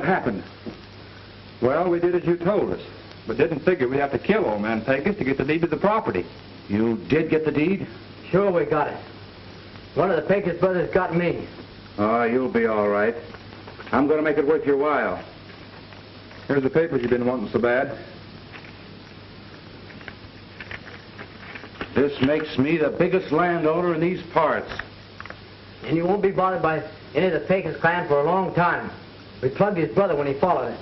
What happened? Well, we did as you told us, but didn't figure we'd have to kill old man Pecos to get the deed to the property. You did get the deed? Sure we got it. One of the Pecos brothers got me. Oh, you'll be all right. I'm going to make it worth your while. Here's the papers you've been wanting so bad. This makes me the biggest landowner in these parts. And you won't be bothered by any of the Pecos clan for a long time. We plugged his brother when he followed it.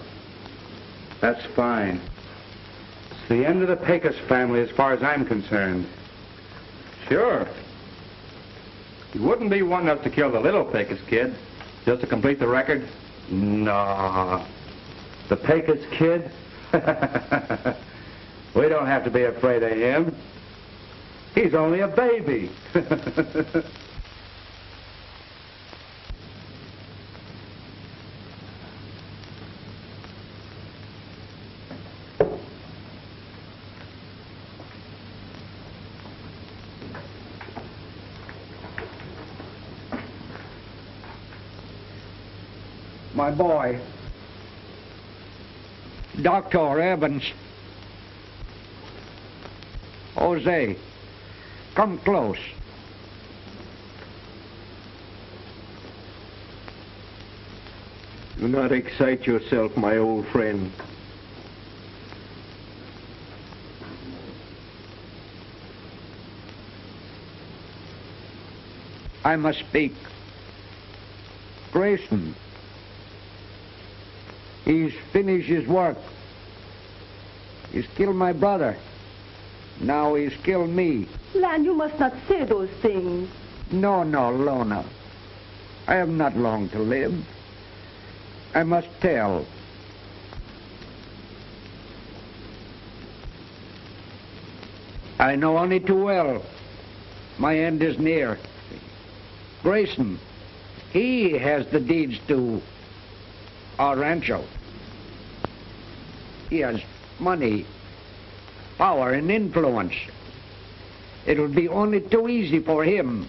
That's fine. It's the end of the Pecos family as far as I'm concerned. Sure. You wouldn't be wanting us to kill the little Pecos kid just to complete the record? No. The Pecos kid? We don't have to be afraid of him. He's only a baby. My boy, Dr. Evans. Jose, come close. Do not excite yourself, my old friend. I must speak. Grayson. He's finished his work. He's killed my brother. Now he's killed me. Lan, you must not say those things. No, Lona. I have not long to live. I must tell. I know only too well. My end is near. Grayson, he has the deeds to our rancho. He has money, power, and influence. It would be only too easy for him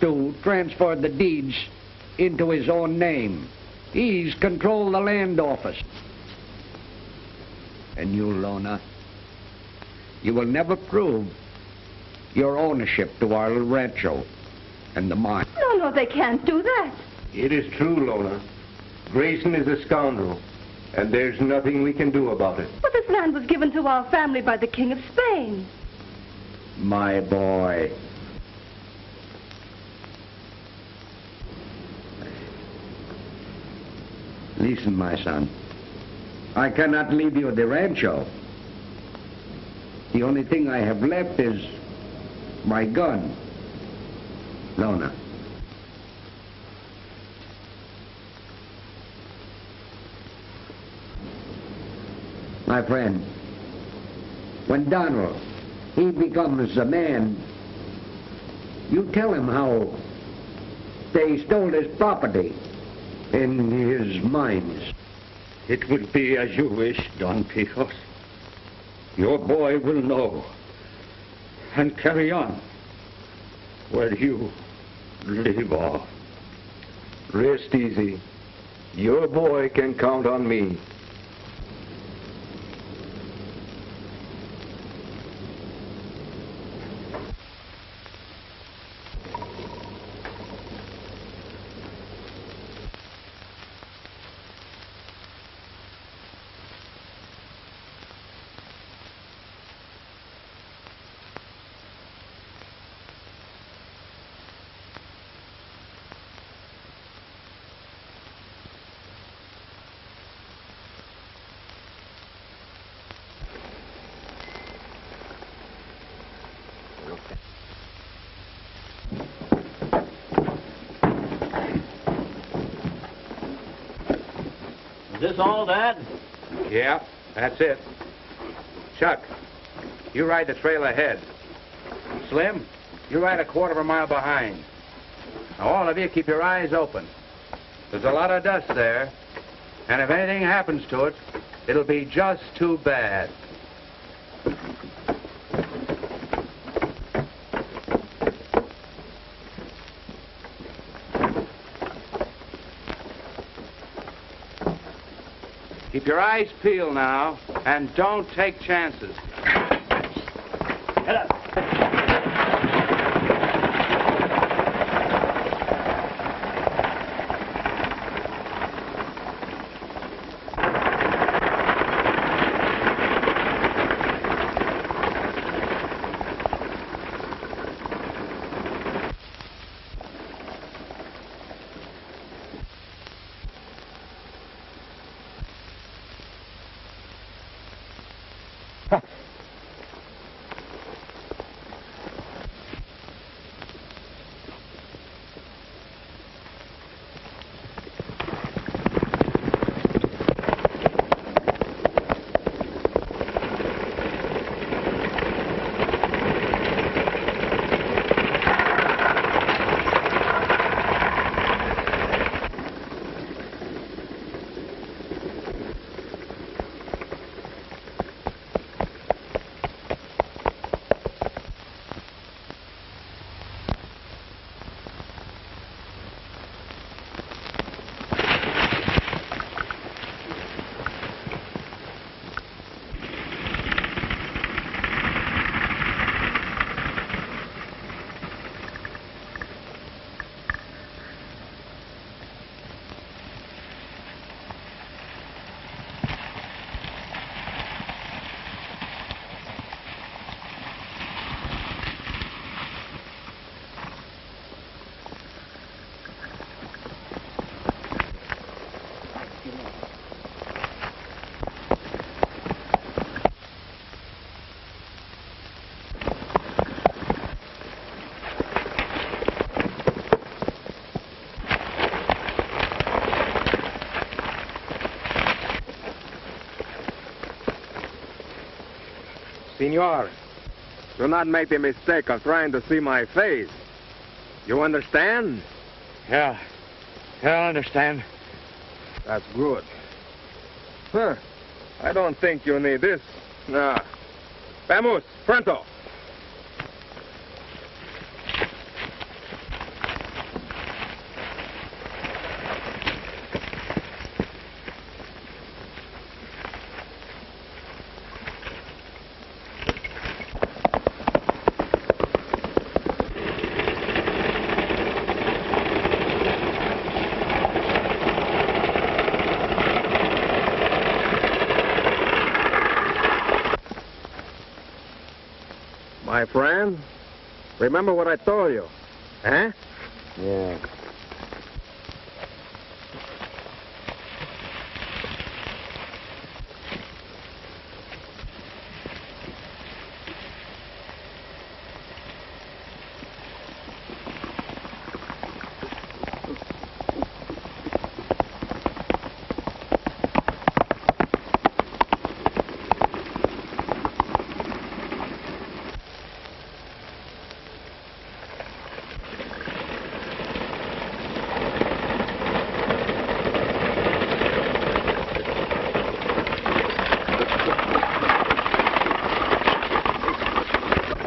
to transfer the deeds into his own name. He's controlled the land office. And you, Lona, you will never prove your ownership to our little rancho and the mine. No, they can't do that. It is true, Lona. Grayson is a scoundrel, and there's nothing we can do about it. But this land was given to our family by the King of Spain. My boy. Listen, my son. I cannot leave you the rancho. The only thing I have left is my gun. Lona. My friend, when Donald, he becomes a man, you tell him how they stole his property in his mines. It will be as you wish, Don Pecos. Your boy will know and carry on where you leave off. Rest easy. Your boy can count on me. Is this all, Dad? Yeah, that's it. Chuck, you ride the trail ahead. Slim, you ride a quarter of a mile behind. Now, all of you keep your eyes open. There's a lot of dust there, and if anything happens to it, it'll be just too bad. Keep your eyes peeled now, and don't take chances. Get up. Senor, do not make the mistake of trying to see my face. You understand? Yeah. Yeah, I understand. That's good. Huh. I don't think you need this. Nah. Vamos, pronto. My friend, remember what I told you, huh? Yeah.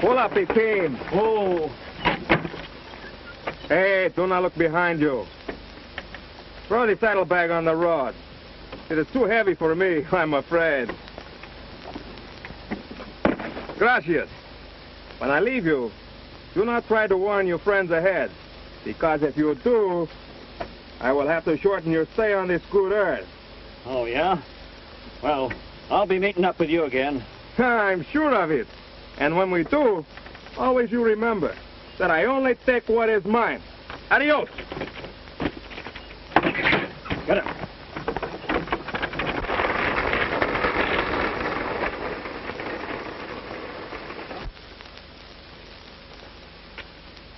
Pull up the team. Oh. Hey, do not look behind you. Throw the saddlebag on the road. It is too heavy for me, I'm afraid. Gracias. When I leave you, do not try to warn your friends ahead, because if you do, I will have to shorten your stay on this good earth. Oh, yeah? Well, I'll be meeting up with you again. I'm sure of it. And when we do, always you remember that I only take what is mine. Adios. Get him.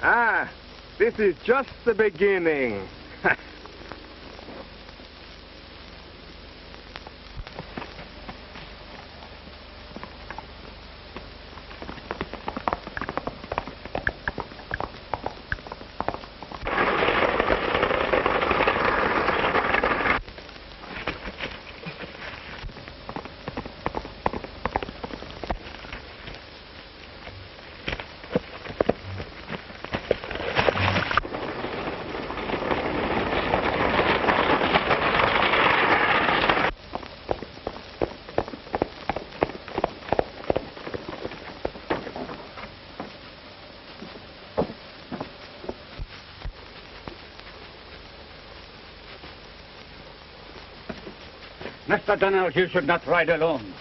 Ah, this is just the beginning. Mr. Donnell, you should not ride alone.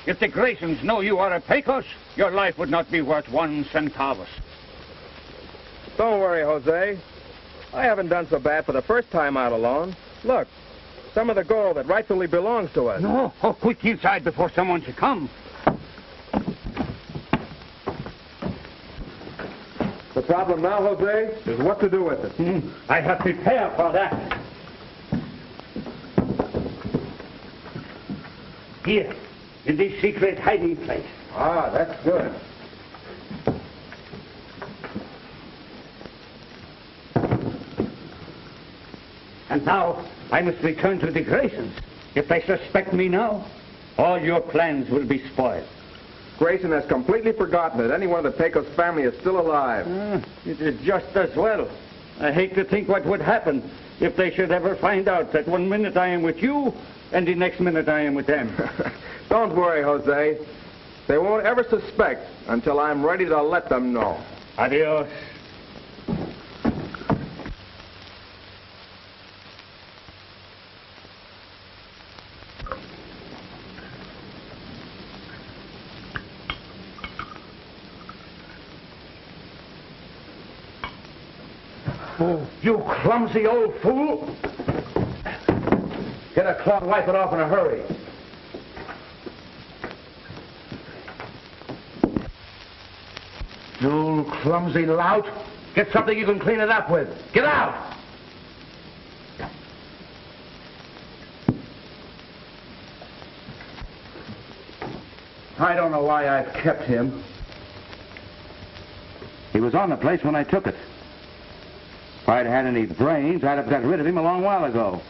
If the Graysons know you are a Pecos, your life would not be worth 1 centavos. Don't worry, Jose. I haven't done so bad for the first time out alone. Look, some of the gold that rightfully belongs to us. No, quick inside before someone should come. The problem now, Jose, is what to do with it. I have prepared for that. Here, in this secret hiding place. Ah, that's good. And now, I must return to the Graysons. If they suspect me now, all your plans will be spoiled. Grayson has completely forgotten that any one of the Pecos family is still alive. It is just as well. I hate to think what would happen if they should ever find out that one minute I am with you and the next minute I am with them. Don't worry, Jose. They won't ever suspect until I'm ready to let them know. Adios. Oh, you clumsy old fool! Get a cloth and wipe it off in a hurry. You clumsy lout! Get something you can clean it up with. Get out! I don't know why I've kept him. He was on the place when I took it. If I'd had any brains, I'd have got rid of him a long while ago.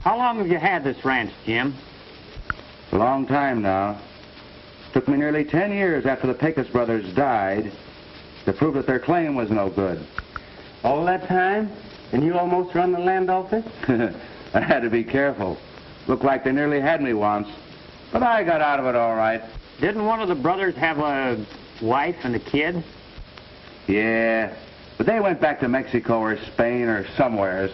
How long have you had this ranch, Jim? A long time now. Took me nearly 10 years after the Pecos brothers died to prove that their claim was no good. All that time? And you almost run the land off it? I had to be careful. Looked like they nearly had me once. But I got out of it all right. Didn't one of the brothers have a wife and a kid? Yeah, but they went back to Mexico or Spain or somewheres.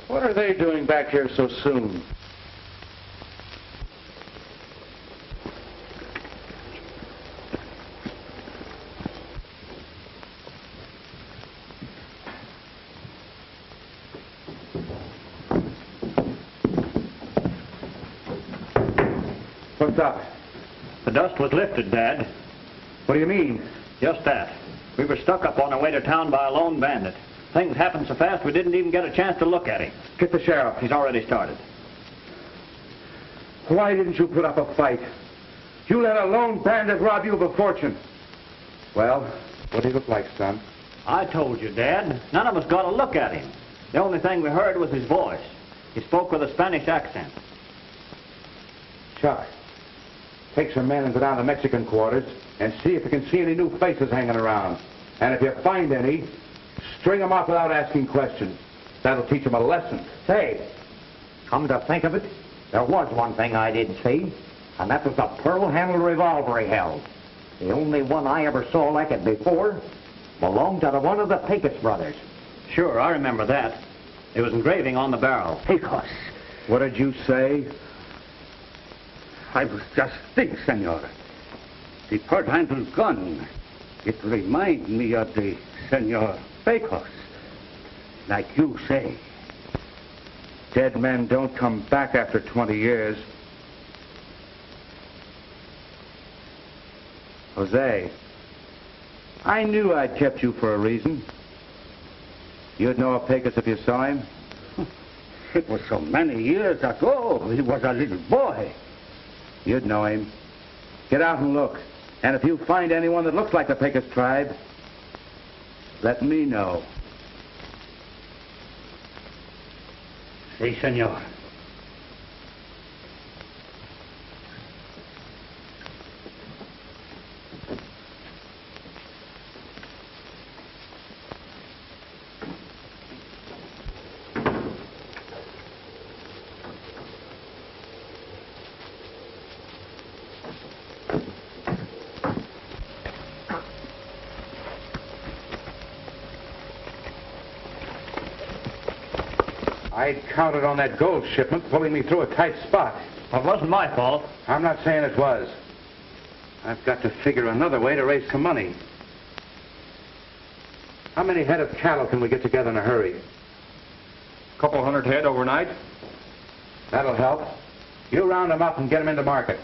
What are they doing back here so soon? What's up? The dust was lifted, Dad. What do you mean? Just that. We were stuck up on our way to town by a lone bandit. Things happened so fast we didn't even get a chance to look at him. Get the sheriff. He's already started. Why didn't you put up a fight? You let a lone bandit rob you of a fortune. Well, what do he look like, son? I told you, Dad. None of us got a look at him. The only thing we heard was his voice. He spoke with a Spanish accent. Chuck, take some men and go down to Mexican quarters and see if you can see any new faces hanging around. And if you find any, string them off without asking questions. That'll teach them a lesson. Say, come to think of it, there was one thing I did see, and that was the pearl-handled revolver he held. The only one I ever saw like it before belonged to one of the Pecos brothers. Sure, I remember that. There was engraving on the barrel. Pecos. What did you say? I was just thinking, senor. The pearl-handled gun. It reminds me of the Senor Pecos. Like you say. Dead men don't come back after 20 years. Jose, I knew I'd kept you for a reason. You'd know a Pecos if you saw him. It was so many years ago. He was a little boy. You'd know him. Get out and look. And if you find anyone that looks like the Pecos tribe, let me know. Si, senor. I'd counted on that gold shipment pulling me through a tight spot. Well, it wasn't my fault. I'm not saying it was. I've got to figure another way to raise some money. How many head of cattle can we get together in a hurry? A couple hundred head overnight. That'll help. You round them up and get them into market.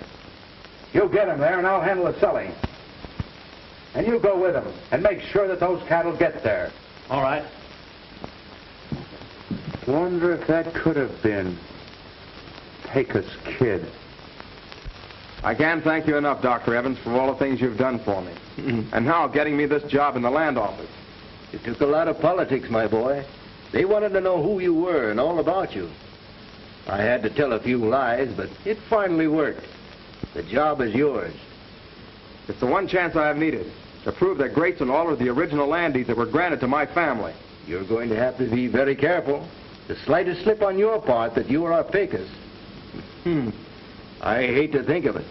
You get them there and I'll handle the selling. And you go with them and make sure that those cattle get there. All right. Wonder if that could have been Pecos Kid. I can't thank you enough, Dr. Evans, for all the things you've done for me. And now getting me this job in the land office. It took a lot of politics, my boy. They wanted to know who you were and all about you. I had to tell a few lies, but it finally worked. The job is yours. It's the one chance I have needed, to prove that Grayson altered the original land deeds that were granted to my family. You're going to have to be very careful. The slightest slip on your part that you are our Pecos. I hate to think of it.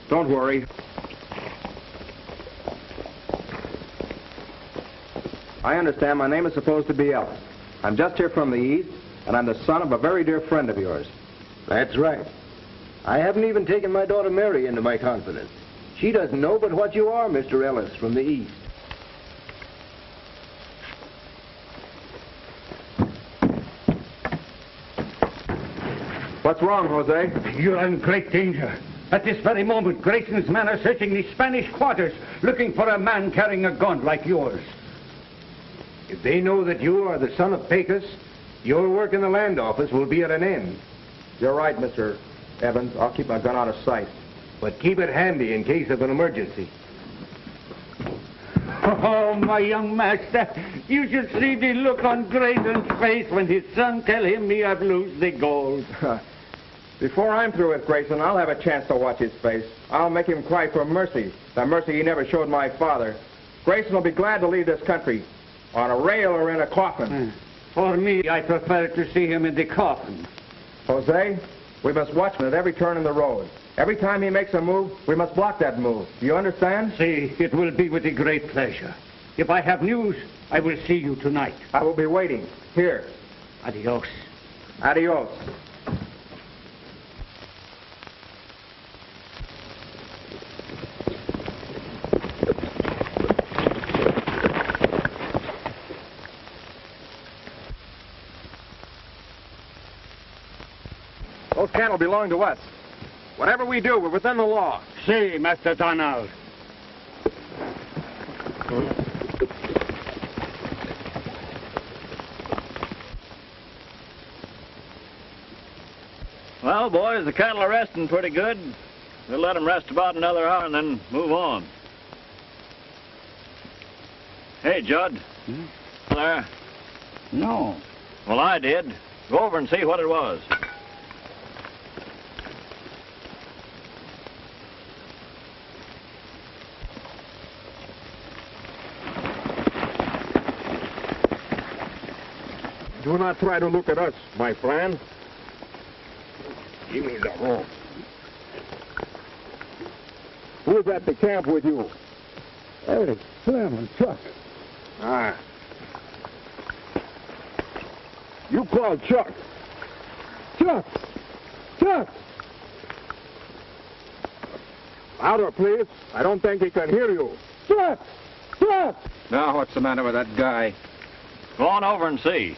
Don't worry. I understand my name is supposed to be Ellis. I'm just here from the east, and I'm the son of a very dear friend of yours. That's right. I haven't even taken my daughter Mary into my confidence. She doesn't know but what you are, Mr. Ellis, from the east. What's wrong, Jose? You're in great danger. At this very moment, Grayson's men are searching the Spanish quarters, looking for a man carrying a gun like yours. If they know that you are the son of Pecos, your work in the land office will be at an end. You're right, Mr. Evans. I'll keep my gun out of sight. But keep it handy in case of an emergency. Oh, my young master, you should see the look on Grayson's face when his son tell him he have lose the gold. Before I'm through with Grayson, I'll have a chance to watch his face. I'll make him cry for mercy, the mercy he never showed my father. Grayson will be glad to leave this country, on a rail or in a coffin. For me, I prefer to see him in the coffin. Jose, we must watch him at every turn in the road. Every time he makes a move, we must block that move. Do you understand? See, it will be with a great pleasure. If I have news, I will see you tonight. I will be waiting. Here. Adios. Adios. Those cattle belong to us. Whatever we do, we're within the law. See, Master Donald. Well, boys, the cattle are resting pretty good. We'll let them rest about another hour and then move on. Hey, Judd. There? No. Well, I did. Go over and see what it was. Do not try to look at us, my friend. Give me the rope. Who's at the camp with you? Hey, Slim and Chuck. Ah. You called Chuck. Chuck! Chuck! Louder, please. I don't think he can hear you. Chuck! Chuck! Now, what's the matter with that guy? Go on over and see.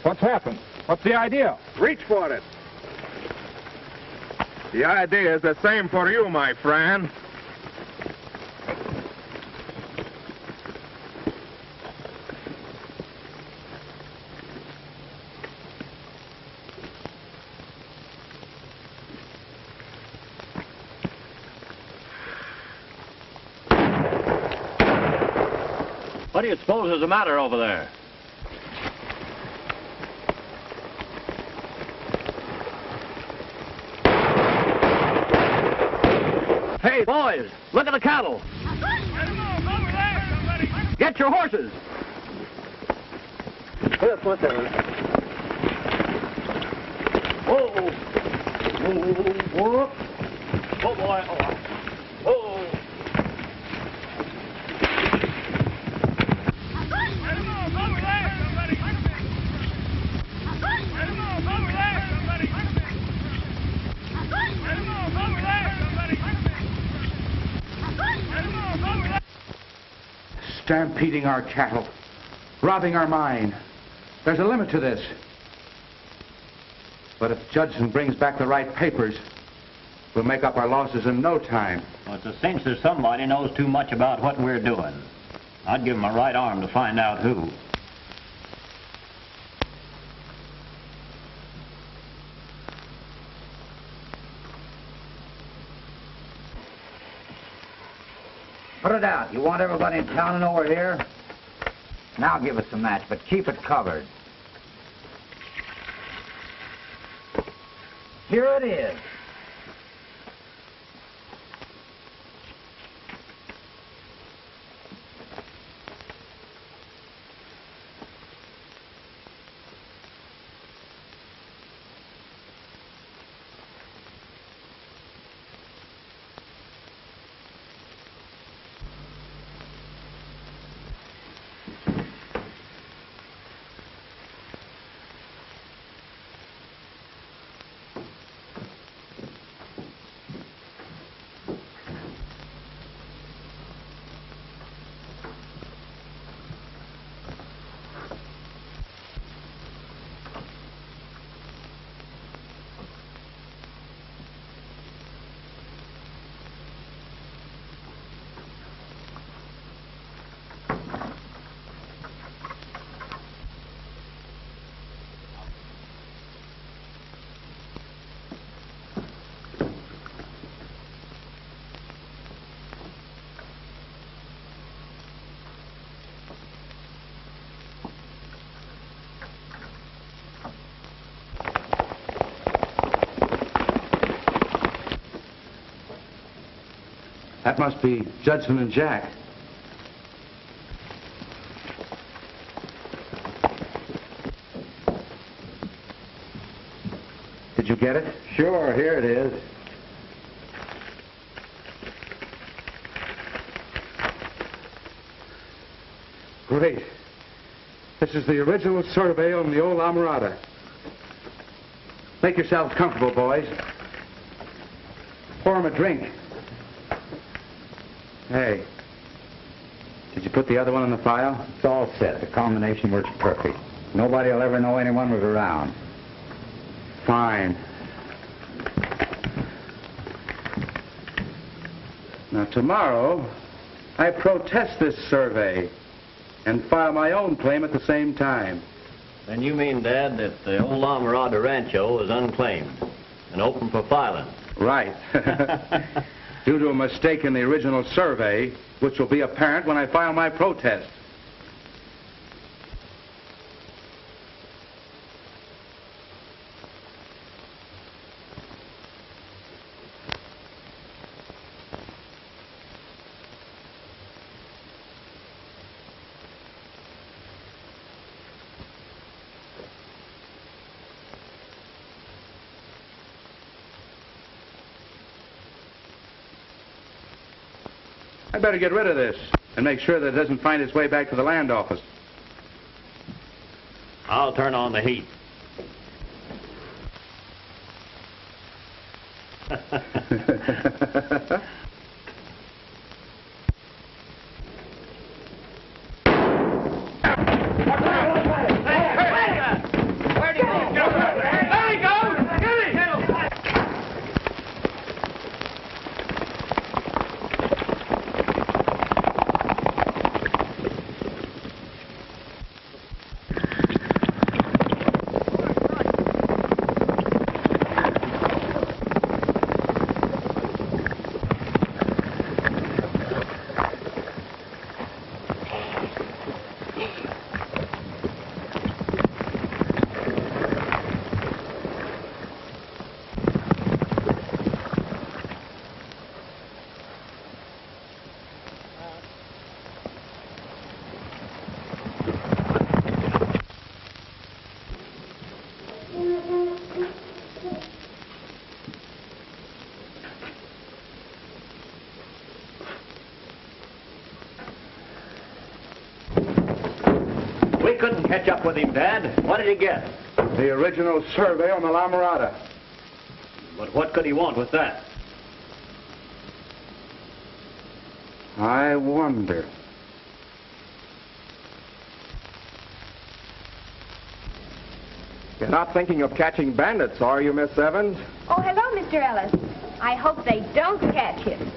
What's happened? What's the idea? Reach for it. The idea is the same for you, my friend. What do you suppose is the matter over there? Hey, boys, look at the cattle. Get your horses. What's that? Whoa. Whoa, whoa. Oh, boy. Oh. stampeding our cattle, robbing our mine. There's a limit to this. But if Judson brings back the right papers, we'll make up our losses in no time. Well, it's a cinch that somebody knows too much about what we're doing. I'd give him a right arm to find out who. Put it out. You want everybody in town to know we're here? Now give us a match, but keep it covered. Here it is. That must be Judson and Jack. Did you get it? Sure, here it is. Great. This is the original survey on the old Amarada. Make yourselves comfortable, boys. Pour 'em a drink. Hey, did you put the other one in the file? It's all set. The combination works perfect. Nobody will ever know anyone was around. Fine. Now, tomorrow, I protest this survey and file my own claim at the same time. Then you mean, Dad, that the old Amarada Rancho is unclaimed and open for filing? Right. Due to a mistake in the original survey, which will be apparent when I file my protest. I better get rid of this and make sure that it doesn't find its way back to the land office. I'll turn on the heat. We couldn't catch up with him, Dad. What did he get? The original survey on the Amarada. But what could he want with that? I wonder. You're not thinking of catching bandits, are you, Miss Evans? Oh, hello, Mr. Ellis. I hope they don't catch him.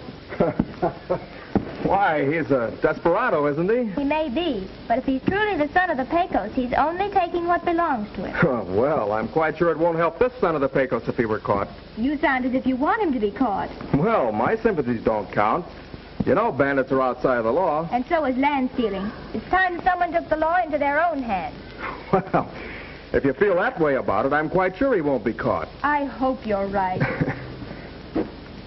Why, he's a desperado, isn't he? He may be, but if he's truly the son of the Pecos, he's only taking what belongs to him. Well, I'm quite sure it won't help this son of the Pecos if he were caught. You sound as if you want him to be caught. Well, my sympathies don't count. You know bandits are outside of the law. And so is land stealing. It's time someone took the law into their own hands. Well, if you feel that way about it, I'm quite sure he won't be caught. I hope you're right.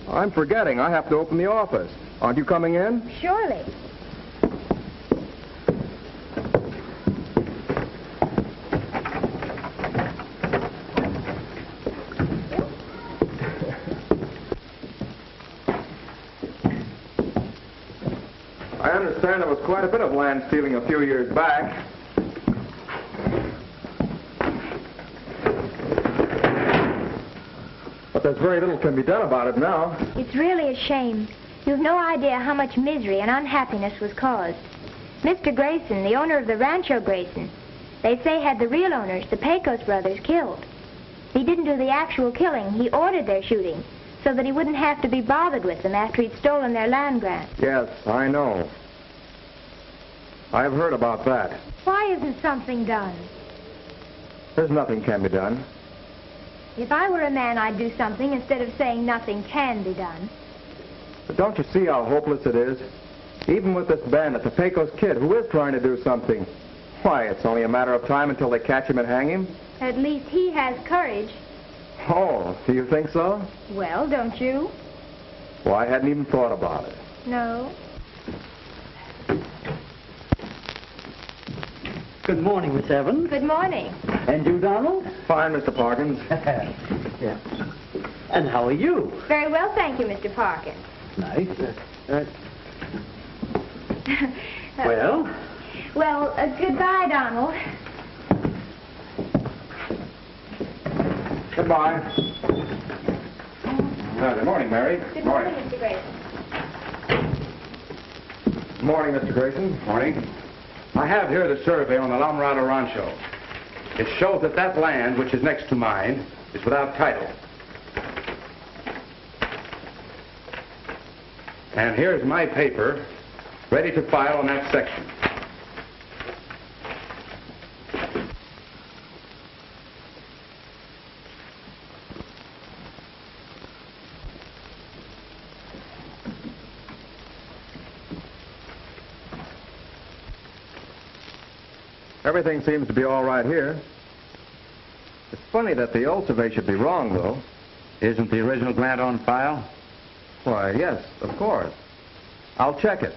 I'm forgetting. I have to open the office. Aren't you coming in? Surely. I understand there was quite a bit of land stealing a few years back. But there's very little can be done about it now. It's really a shame. You've no idea how much misery and unhappiness was caused. Mr. Grayson, the owner of the Rancho Grayson, they say had the real owners, the Pecos brothers, killed. He didn't do the actual killing. He ordered their shooting so that he wouldn't have to be bothered with them after he'd stolen their land grant. Yes, I know. I've heard about that. Why isn't something done? There's nothing can be done. If I were a man, I'd do something instead of saying nothing can be done. But don't you see how hopeless it is? Even with this bandit, the Pecos kid, who is trying to do something. Why, it's only a matter of time until they catch him and hang him. At least he has courage. Oh, do you think so? Well, don't you? Well, I hadn't even thought about it. No. Good morning, Miss Evans. Good morning. And you, Donald? Fine, Mr. Parkins. Yeah. And how are you? Very well, thank you, Mr. Parkins. Nice. Well? Well, goodbye, Donald. Goodbye. Good morning, Mary. Good morning, Mr. Grayson. Good morning, Mr. Grayson. Morning. I have here the survey on the La Mirada Rancho. It shows that that land, which is next to mine, is without title. And here's my paper, ready to file on that section. Everything seems to be all right here. It's funny that the old survey should be wrong, though. Isn't the original grant on file? Why, yes, of course. I'll check it.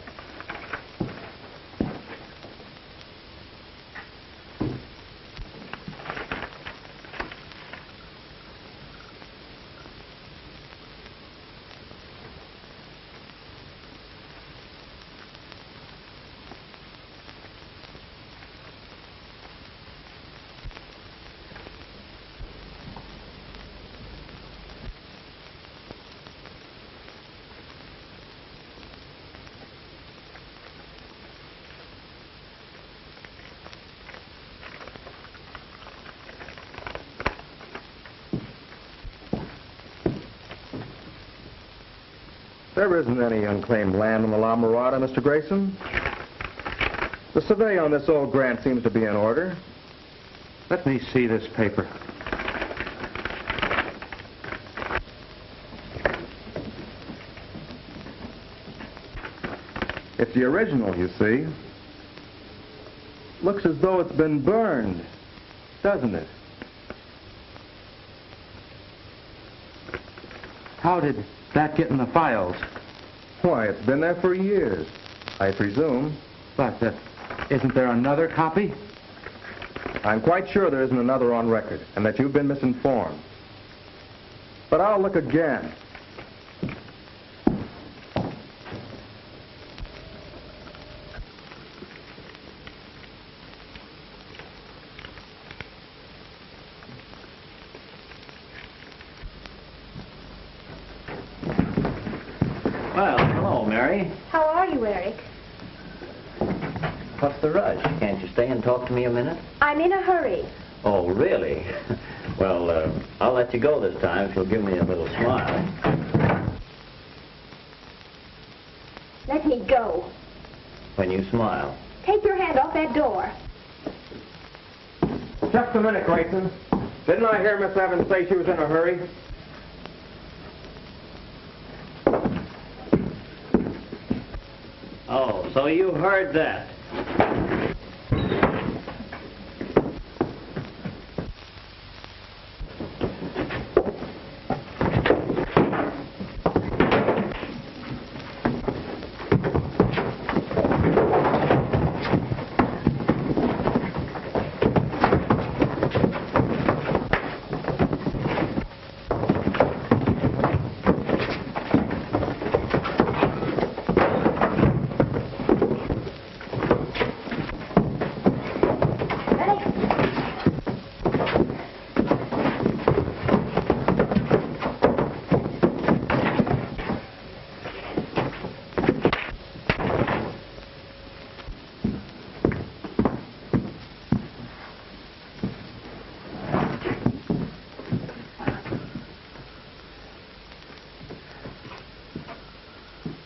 There isn't any unclaimed land on the La Mirada, Mr. Grayson. The survey on this old grant seems to be in order. Let me see this paper. It's the original, you see. Looks as though it's been burned, doesn't it? How did that get in the files? Why, it's been there for years, I presume. But isn't there another copy? I'm quite sure there isn't another on record, and that you've been misinformed. But I'll look again. Well, hello, Mary. How are you, Eric? What's the rush? Can't you stay and talk to me a minute? I'm in a hurry. Oh, really? Well, I'll let you go this time if you'll give me a little smile. Let me go. When you smile. Take your hand off that door. Just a minute, Grayson. Didn't I hear Miss Evans say she was in a hurry? Oh, so you heard that.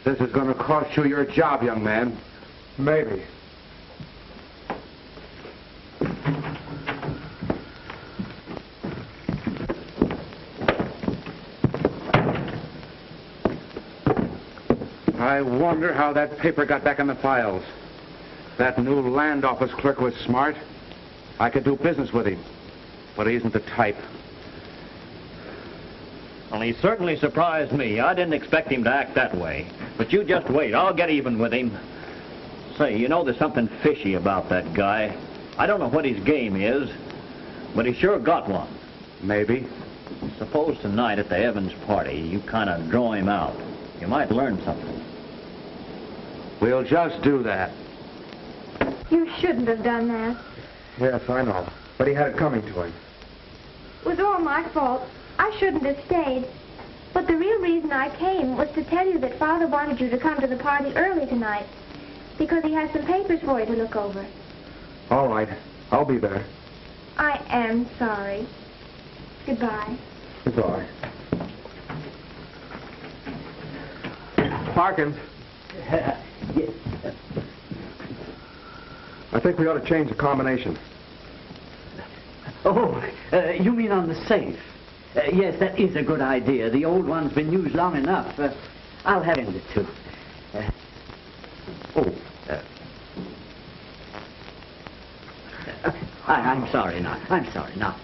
This is going to cost you your job, young man. Maybe. I wonder how that paper got back in the files. That new land office clerk was smart. I could do business with him, but he isn't the type. Well, he certainly surprised me. I didn't expect him to act that way. But you just wait. I'll get even with him. Say, you know, there's something fishy about that guy. I don't know what his game is, but he sure got one. Maybe. Suppose tonight at the Evans party, you kind of draw him out. You might learn something. We'll just do that. You shouldn't have done that. Yes, I know. But he had it coming to him. It was all my fault. I shouldn't have stayed. But the real reason I came was to tell you that Father wanted you to come to the party early tonight, because he has some papers for you to look over. All right. I'll be there. I am sorry. Goodbye. Goodbye. Parkins. Yes. I think we ought to change the combination. Oh, you mean on the safe? Yes, that is a good idea. The old one's been used long enough. I'll have it too. I'm sorry now. I'm sorry now.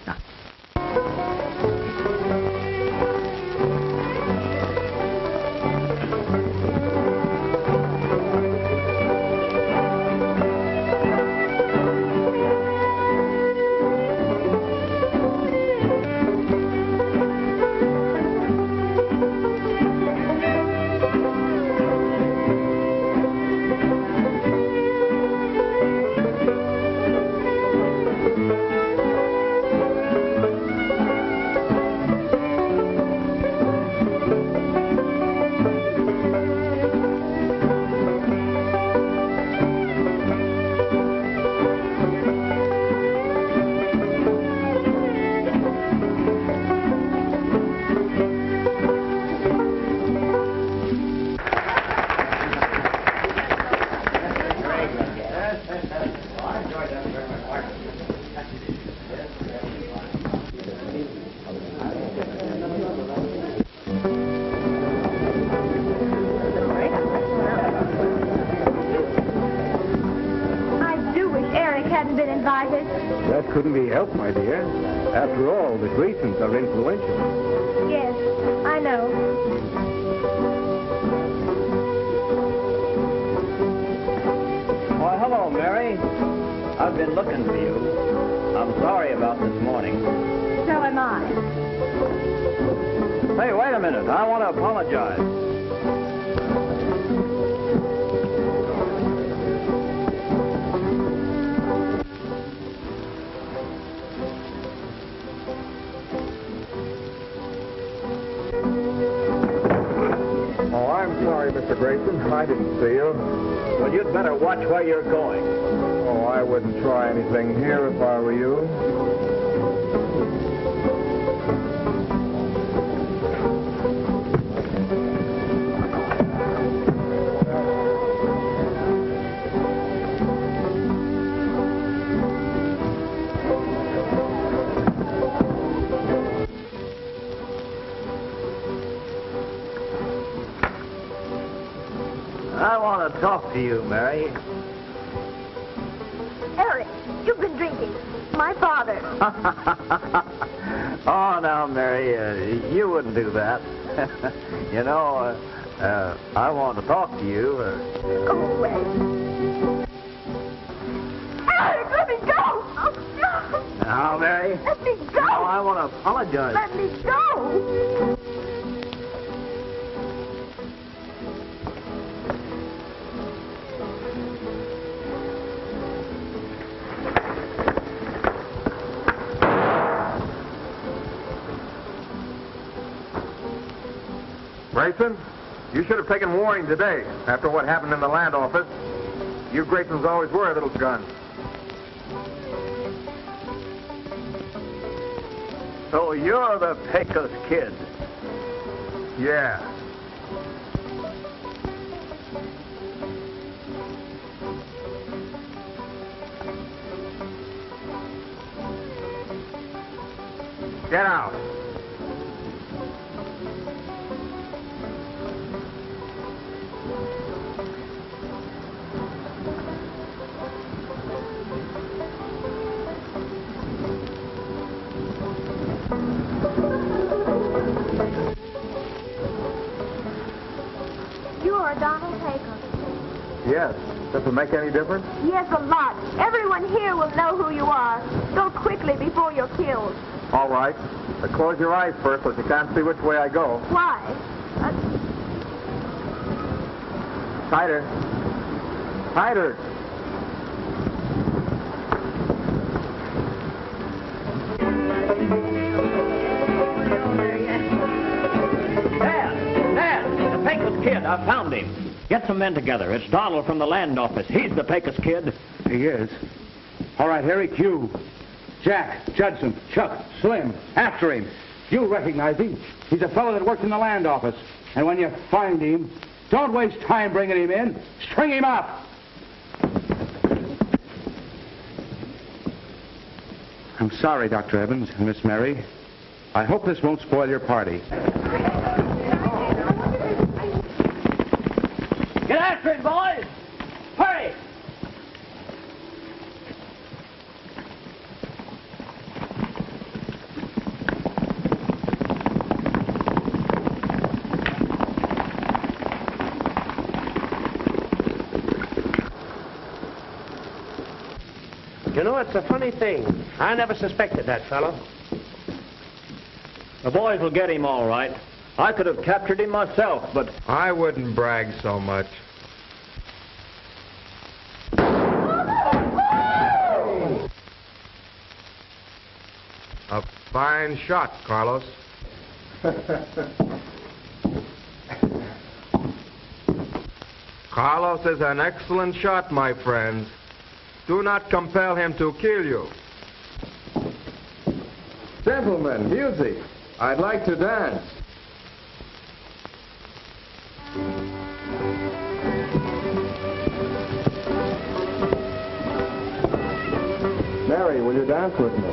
That couldn't be helped, my dear. After all, the Graysons are influential. Yes, I know. Why, hello, Mary. I've been looking for you. I'm sorry about this morning. So am I. Hey, wait a minute. I want to apologize. Mr. Grayson. I didn't see you. Well, you'd better watch where you're going. Oh, I wouldn't try anything here if I were you. want to talk to you, Mary. Eric, you've been drinking. My father. Oh, now, Mary, you wouldn't do that. You know, I want to talk to you. Go away. Eric, let me go! Now, Mary. Let me go! No, I want to apologize. Let me go! Grayson, you should have taken warning today after what happened in the land office. You Graysons always were a little gun. So you're the Pecos kid. Yeah. Get out. You are Donald Pecos. Yes. Does it make any difference? Yes, a lot. Everyone here will know who you are. Go quickly before you're killed. All right. But close your eyes first so you can't see which way I go. Why? Tighter. Tighter. Dad, the Pecos kid, I found him. Get some men together. It's Donald from the land office. He's the Pecos kid. He is. All right, Harry, Q. Jack, Judson, Chuck, Slim, after him. You recognize him. He's a fellow that works in the land office. And when you find him, don't waste time bringing him in. String him up. I'm sorry, Dr. Evans and Miss Mary. I hope this won't spoil your party. Get after him, boys! Hurry! You know, it's a funny thing. I never suspected that fellow. The boys will get him all right. I could have captured him myself, but... I wouldn't brag so much. A fine shot, Carlos. Carlos is an excellent shot, my friends. Do not compel him to kill you. Gentlemen, music. I'd like to dance. Mary, will you dance with me?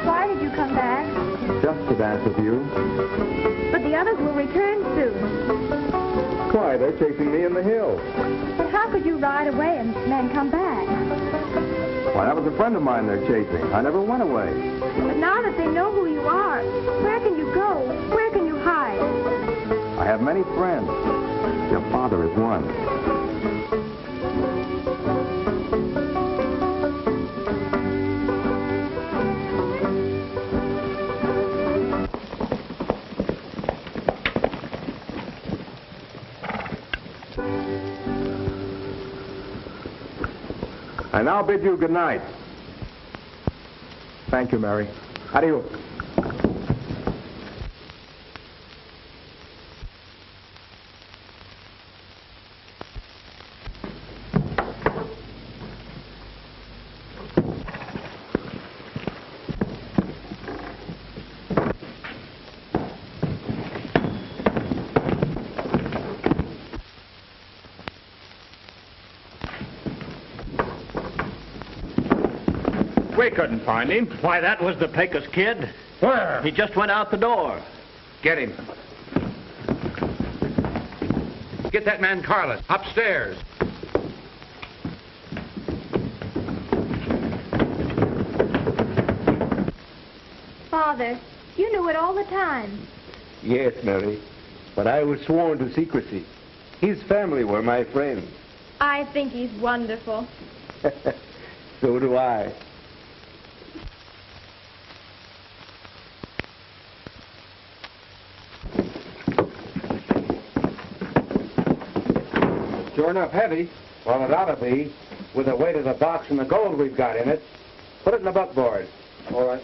Why did you come back? Just to dance with you. But the others will return soon. Why, they're chasing me in the hills. But how could you ride away and then come back? Why, that was a friend of mine they're chasing. I never went away. But now that they know who you are, where can you go? Where can you hide? I have many friends. Your father is one. I now bid you good night. Thank you, Mary. Adieu. We couldn't find him. Why, that was the Pecos kid. Where? He just went out the door. Get him. Get that man Carlos upstairs. Father, you knew it all the time. Yes, Mary, but I was sworn to secrecy. His family were my friends. I think he's wonderful. So do I. Sure enough heavy. Well, it ought to be, with the weight of the box and the gold we've got in it. Put it in the buckboard. All right.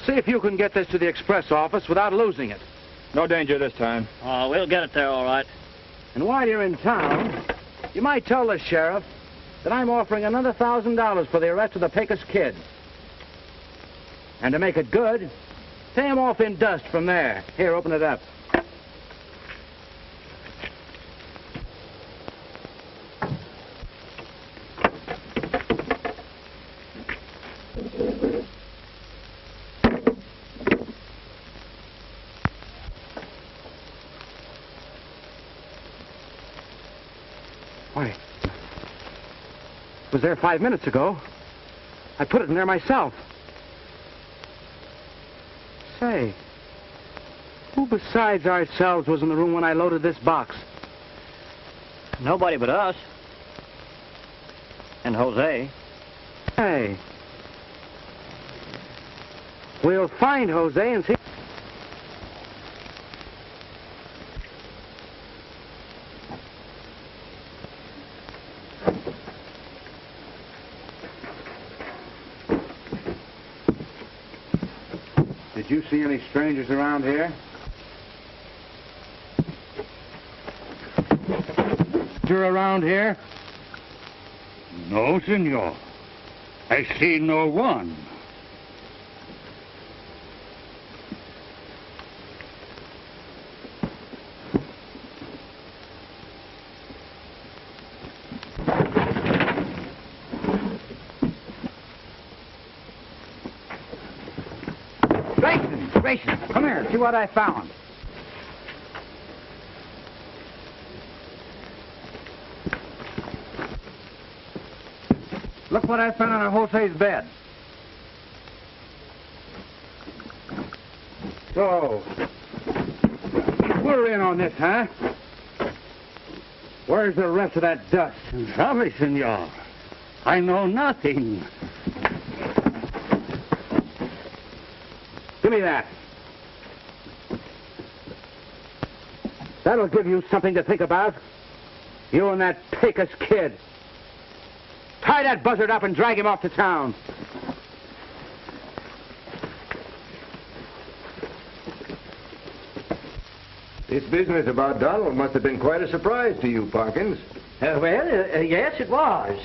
See if you can get this to the express office without losing it. No danger this time. Oh, we'll get it there all right. And while you're in town, you might tell the sheriff that I'm offering another $1,000 for the arrest of the Pecos kid. And to make it good, pay him off in dust from there. Here, open it up. Why, it was there 5 minutes ago. I put it in there myself. Say, who besides ourselves was in the room when I loaded this box? Nobody but us. And Jose. Hey. We'll find Jose and see. Did you see any strangers around here? You're around here? No, senor. I see no one. Grayson, come here. See what I found. Look what I found on Jose's bed. So, we're in on this, huh? Where's the rest of that dust? Sorry, senor. I know nothing. Give me that. That'll give you something to think about. You and that Pecos kid. Tie that buzzard up and drag him off to town. This business about Donald must have been quite a surprise to you, Parkins. Yes, it was.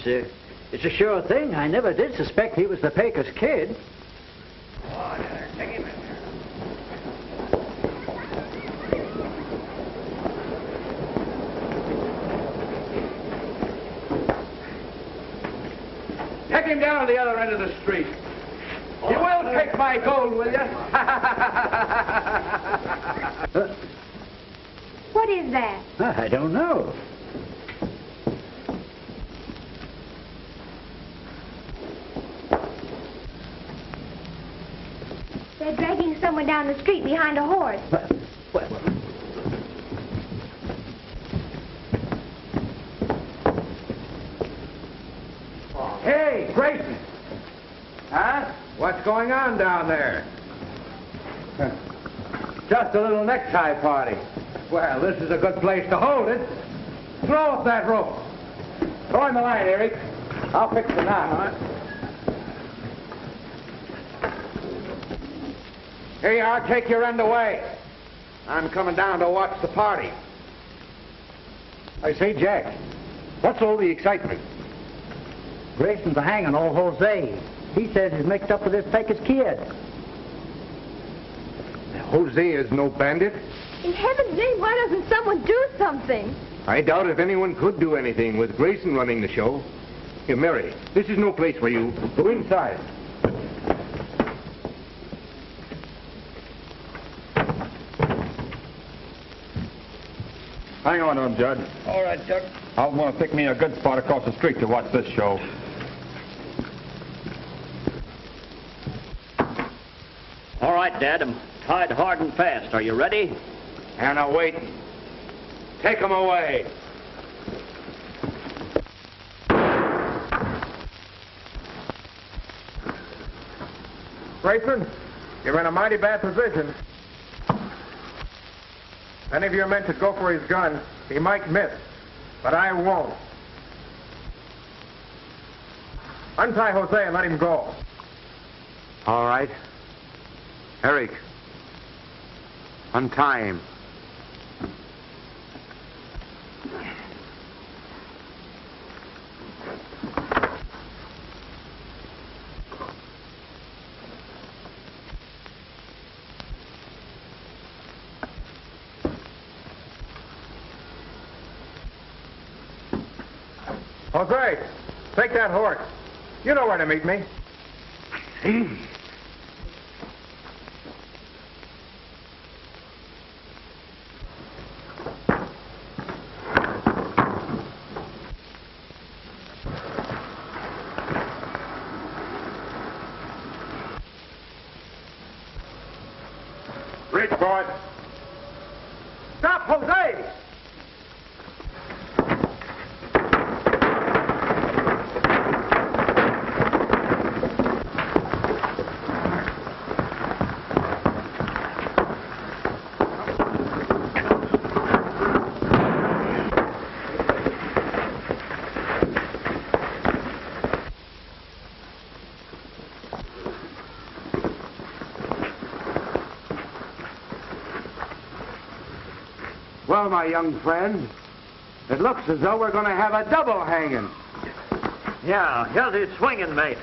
It's a sure thing. I never did suspect he was the Pecos kid. Take him in there. Take him down to the other end of the street. You will take my gold, will you? What is that? I don't know. They're dragging someone down the street behind a horse. Hey, Grayson. Huh? What's going on down there? Just a little necktie party. Well, this is a good place to hold it. Throw up that rope. Throw him the line, Eric. I'll fix the knot. Here you are. Take your end away. I'm coming down to watch the party. I say, Jack, What's all the excitement? Grayson's hanging old Jose. He says he's mixed up with this Pecos kid. Jose is no bandit. In heaven's name, why doesn't someone do something? I doubt if anyone could do anything with Grayson running the show. Here, Mary, this is no place for you. Go inside. Hang on to him, Judge. All right, Chuck. I want to pick me a good spot across the street to watch this show. All right, Dad, I'm tied hard and fast. Are you ready? And now wait. Take him away. Grayson, you're in a mighty bad position. Any of your men should go for his gun. He might miss, but I won't. Untie Jose and let him go. All right. Eric, untie him. Jose, take that horse. You know where to meet me. Reach for it. Stop, Jose! Well, my young friend, it looks as though we're going to have a double hanging. Yeah, here's his swinging, mate.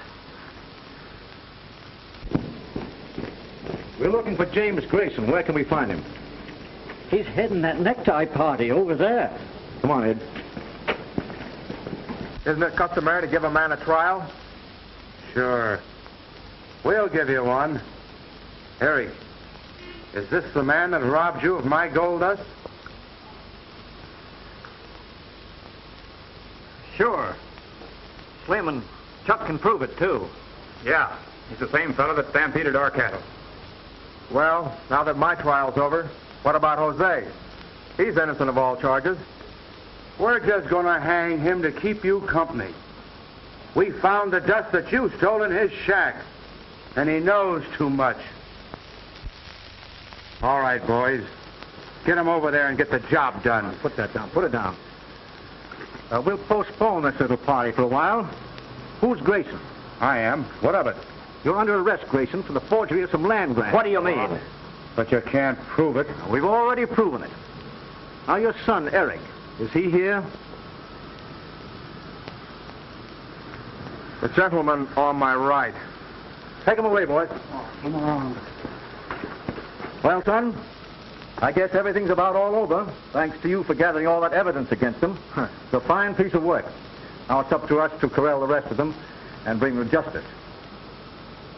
We're looking for James Grayson. Where can we find him? He's heading that necktie party over there. Come on, Ed. Isn't it customary to give a man a trial? Sure. We'll give you one. Harry, is this the man that robbed you of my gold dust? Sure. Slim and Chuck can prove it, too. Yeah, he's the same fellow that stampeded our cattle. Well, now that my trial's over, what about Jose? He's innocent of all charges. We're just going to hang him to keep you company. We found the dust that you stole in his shack, and he knows too much. All right, boys. Get him over there and get the job done. Put that down. Put it down. We'll postpone this little party for a while. Who's Grayson? I am. What of it? You're under arrest, Grayson, for the forgery of some land grants. What do you mean? But you can't prove it. We've already proven it. Now, your son, Eric, is he here? The gentleman on my right. Take him away, boys. Come on. Well, son, I guess everything's about all over, thanks to you for gathering all that evidence against them. It's a fine piece of work. Now it's up to us to corral the rest of them and bring them to justice.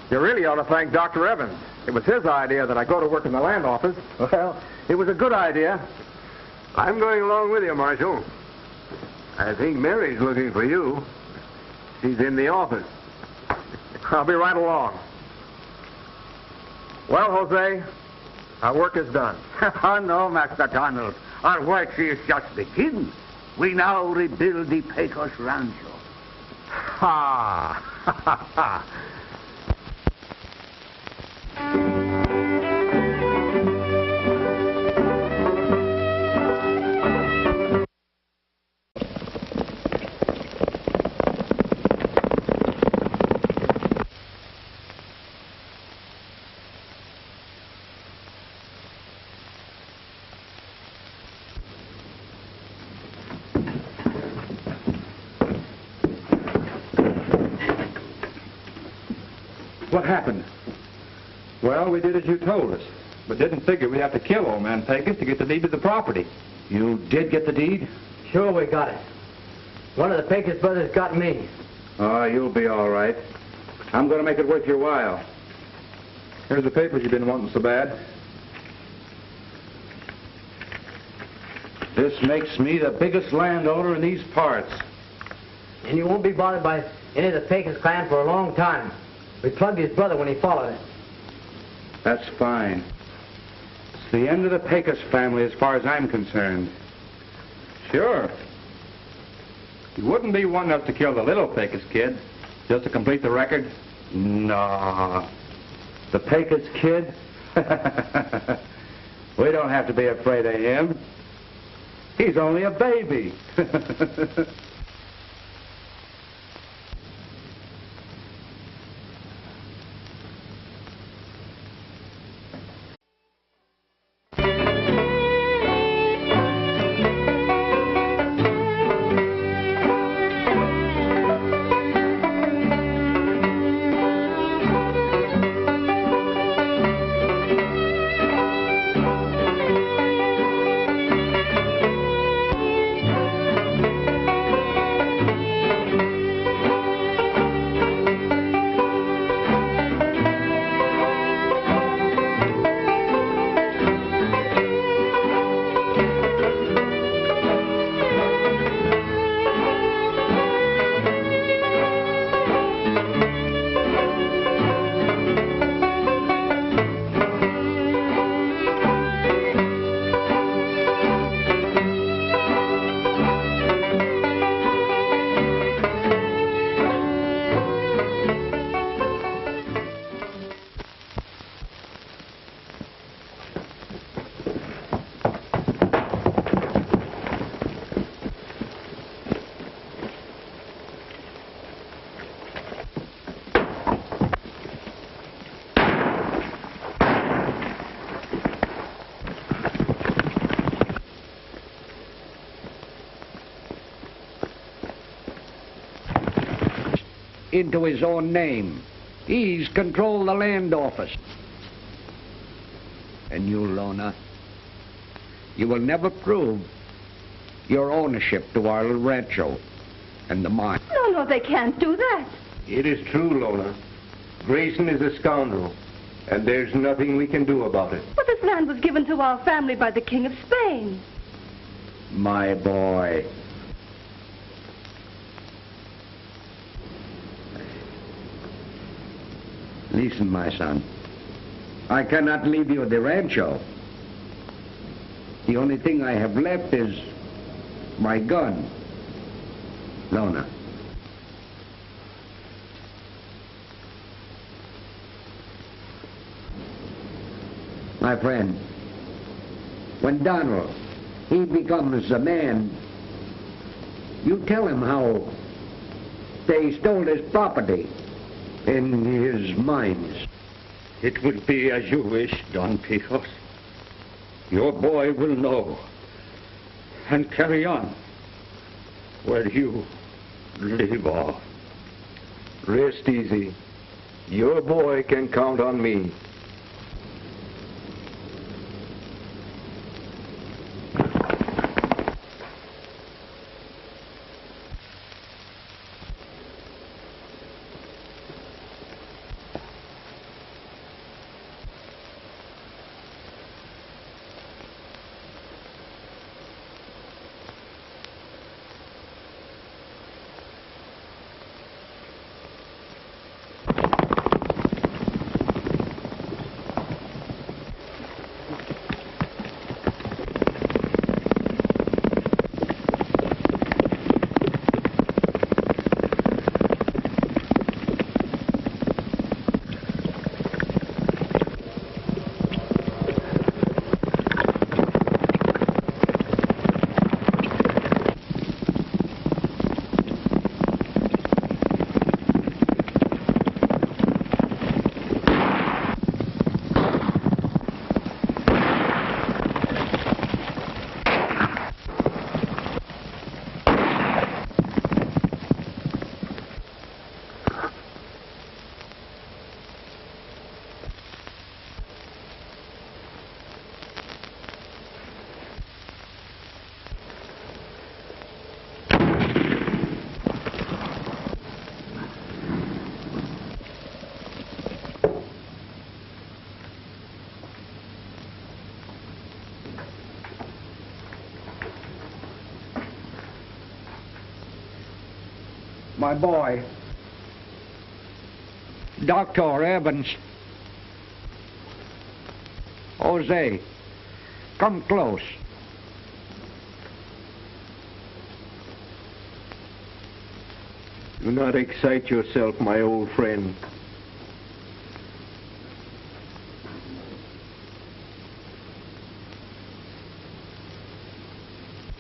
You really ought to thank Dr. Evans. It was his idea that I go to work in the land office. Well, it was a good idea. I'm going along with you, Marshal. I think Mary's looking for you. She's in the office. I'll be right along. Well, Jose, our work is done. Oh, no, Master Donald. Our work is just beginning. We now rebuild the Pecos Rancho. Ha! Ha ha ha! What happened? Well, we did as you told us, but didn't figure we'd have to kill old man Pecos to get the deed to the property. You did get the deed? Sure we got it. One of the Pecos brothers got me. Oh, you'll be all right. I'm going to make it worth your while. Here's the papers you've been wanting so bad. This makes me the biggest landowner in these parts. And you won't be bothered by any of the Pecos clan for a long time. We plugged his brother when he followed it. That's fine. It's the end of the Pecos family as far as I'm concerned. Sure. You wouldn't be one enough to kill the little Pecos kid just to complete the record? No. The Pecos kid? We don't have to be afraid of him. He's only a baby. Into his own name. He's controlled the land office. And you, Lona, you will never prove your ownership to our little rancho and the mine. No, they can't do that. It is true, Lona. Grayson is a scoundrel, and there's nothing we can do about it. But this land was given to our family by the King of Spain. My boy. Listen, my son. I cannot leave you the rancho. The only thing I have left is my gun. Lona. My friend, when Donald, he becomes a man, you tell him how they stole his property in his mines. It will be as you wish, Don Pecos. Your boy will know and carry on where you leave off. Rest easy. Your boy can count on me. my boy. Dr. Evans. Jose, come close. Do not excite yourself, my old friend.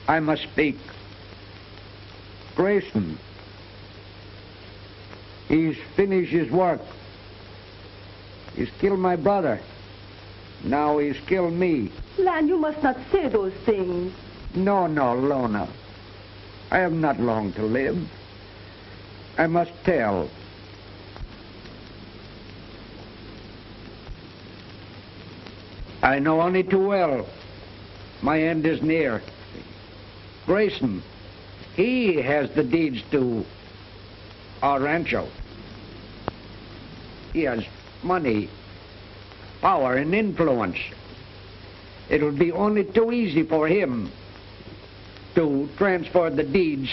I must speak. Grayson. He's finished his work. He's killed my brother. Now he's killed me. Lan, you must not say those things. No, Lona. I have not long to live. I must tell. I know only too well. My end is near. Grayson, he has the deeds to our rancho. He has money, power, and influence. It would be only too easy for him to transfer the deeds